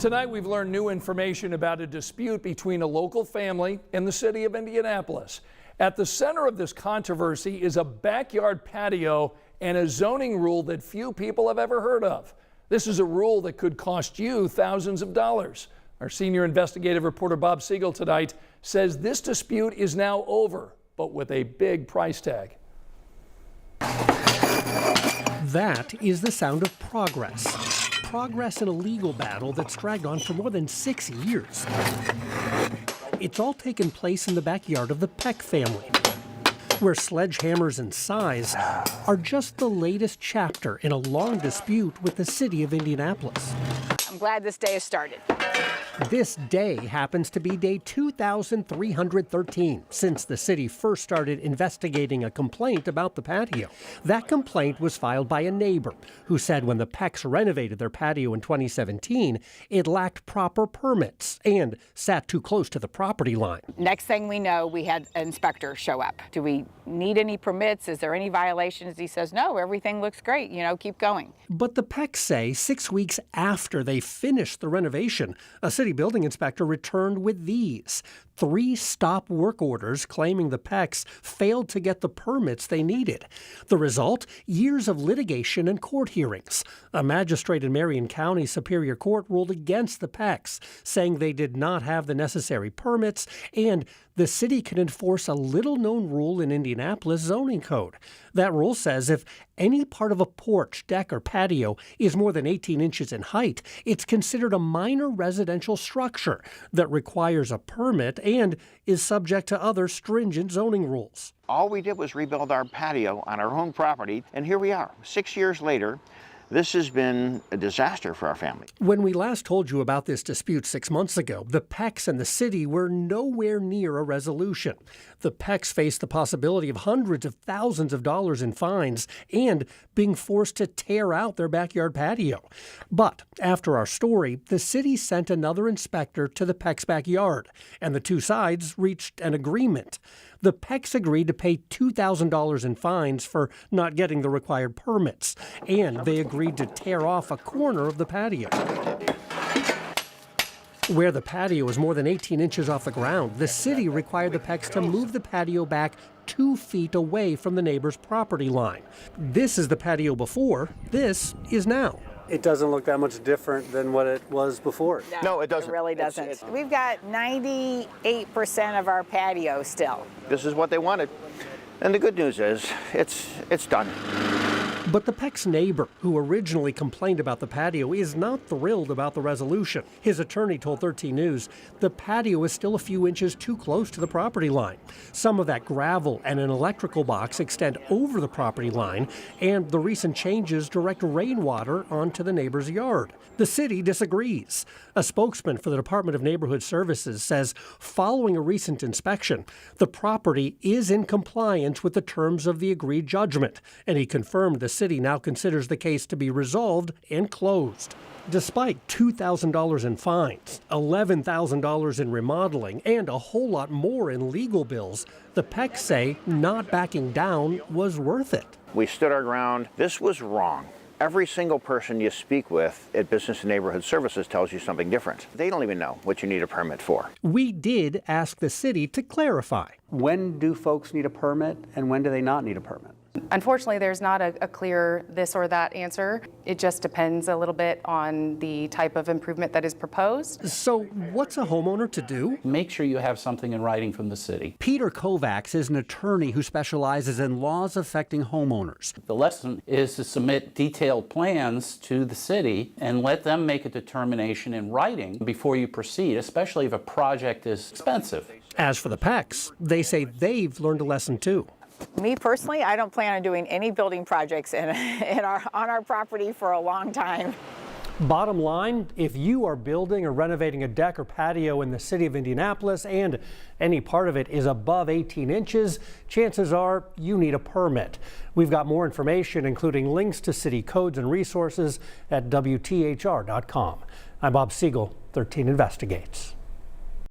Tonight we've learned new information about a dispute between a local family and the city of Indianapolis. At the center of this controversy is a backyard patio and a zoning rule that few people have ever heard of. This is a rule that could cost you thousands of dollars. Our senior investigative reporter Bob Siegel tonight says this dispute is now over, but with a big price tag. That is the sound of progress. Progress in a legal battle that's dragged on for more than 6 years. It's all taken place in the backyard of the Peck family, where sledgehammers and sighs are just the latest chapter in a long dispute with the city of Indianapolis. I'm glad this day has started. This day happens to be day 2,313 since the city first started investigating a complaint about the patio. That complaint was filed by a neighbor who said when the Pecks renovated their patio in 2017, it lacked proper permits and sat too close to the property line. Next thing we know, we had an inspector show up. Do we need any permits? Is there any violations? He says, no, everything looks great. Keep going. But the Pecks say 6 weeks after they finished the renovation, a city building inspector returned with these 3 stop work orders claiming the Pecks failed to get the permits they needed. The result? Years of litigation and court hearings. A magistrate in Marion County Superior Court ruled against the Pecks, saying they did not have the necessary permits and the city can enforce a little-known rule in Indianapolis zoning code. That rule says if any part of a porch, deck, or patio is more than 18 inches in height, it's considered a minor residential structure that requires a permit and is subject to other stringent zoning rules. All we did was rebuild our patio on our own property, and here we are, 6 years later. This has been a disaster for our family. When we last told you about this dispute 6 months ago, the Pecks and the city were nowhere near a resolution. The Pecks faced the possibility of hundreds of thousands of dollars in fines and being forced to tear out their backyard patio. But after our story, the city sent another inspector to the Pecks' backyard, and the two sides reached an agreement. The Pecks agreed to pay $2,000 in fines for not getting the required permits, and they agreed to tear off a corner of the patio. Where the patio is more than 18 inches off the ground, the city required the Pecks to move the patio back 2 feet away from the neighbor's property line. This is the patio before, this is now. It doesn't look that much different than what it was before. No, it doesn't. It really doesn't. We've got 98% of our patio still. This is what they wanted. And the good news is, it's done. But the Pecks' neighbor, who originally complained about the patio, is not thrilled about the resolution. His attorney told 13 News the patio is still a few inches too close to the property line. Some of that gravel and an electrical box extend over the property line, and the recent changes direct rainwater onto the neighbor's yard. The city disagrees. A spokesman for the Department of Neighborhood Services says following a recent inspection, the property is in compliance with the terms of the agreed judgment, and he confirmed the city now considers the case to be resolved and closed. Despite $2,000 in fines, $11,000 in remodeling, and a whole lot more in legal bills, the Pecks say not backing down was worth it. We stood our ground. This was wrong. Every single person you speak with at Business and Neighborhood Services tells you something different. They don't even know what you need a permit for. We did ask the city to clarify. When do folks need a permit and when do they not need a permit? Unfortunately, there's not a clear this or that answer. It just depends a little bit on the type of improvement that is proposed. So what's a homeowner to do? Make sure you have something in writing from the city. Peter Kovacs is an attorney who specializes in laws affecting homeowners. The lesson is to submit detailed plans to the city and let them make a determination in writing before you proceed, especially if a project is expensive. As for the Pecks, they say they've learned a lesson too. Me personally, I don't plan on doing any building projects on our property for a long time. Bottom line, if you are building or renovating a deck or patio in the city of Indianapolis and any part of it is above 18 inches, chances are you need a permit. We've got more information, including links to city codes and resources at WTHR.com. I'm Bob Siegel, 13 Investigates.